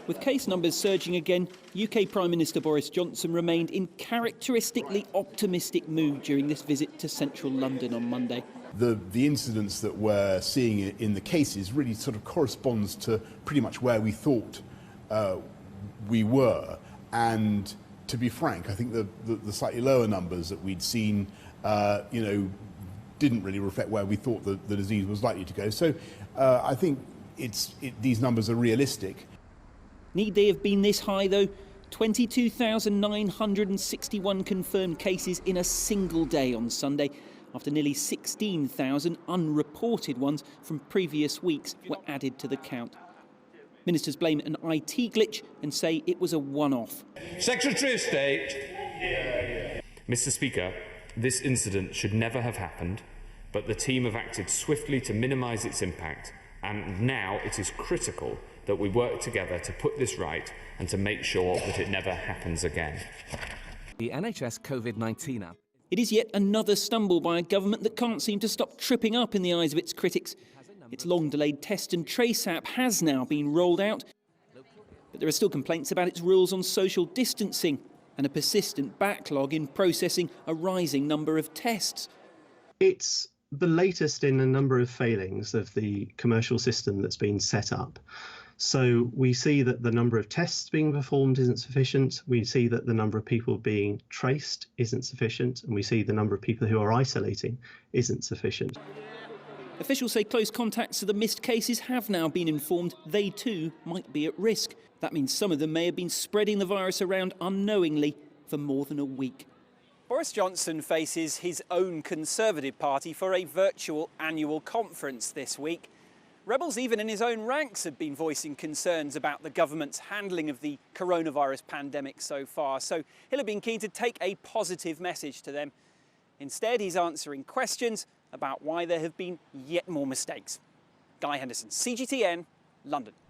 With case numbers surging again, UK Prime Minister Boris Johnson remained in characteristically optimistic mood during this visit to central London on Monday. The incidence that we're seeing in the cases really sort of corresponds to pretty much where we thought we were. And to be frank, I think the slightly lower numbers that we'd seen, didn't really reflect where we thought the disease was likely to go. So I think these numbers are realistic. Need they have been this high, though? 22,961 confirmed cases in a single day on Sunday, after nearly 16,000 unreported ones from previous weeks were added to the count. Ministers blame an IT glitch and say it was a one-off. Secretary of State. Mr. Speaker, this incident should never have happened, but the team have acted swiftly to minimise its impact, and now it is critical that we work together to put this right and to make sure that it never happens again. The NHS COVID-19 app. It is yet another stumble by a government that can't seem to stop tripping up in the eyes of its critics. Its long-delayed test and trace app has now been rolled out, but there are still complaints about its rules on social distancing and a persistent backlog in processing a rising number of tests. It's the latest in a number of failings of the commercial system that's been set up. So we see that the number of tests being performed isn't sufficient. We see that the number of people being traced isn't sufficient. And we see the number of people who are isolating isn't sufficient. Officials say close contacts to the missed cases have now been informed they too might be at risk. That means some of them may have been spreading the virus around unknowingly for more than a week. Boris Johnson faces his own Conservative Party for a virtual annual conference this week. Rebels even in his own ranks have been voicing concerns about the government's handling of the coronavirus pandemic so far, so he'll have been keen to take a positive message to them. Instead, he's answering questions about why there have been yet more mistakes. Guy Henderson, CGTN, London.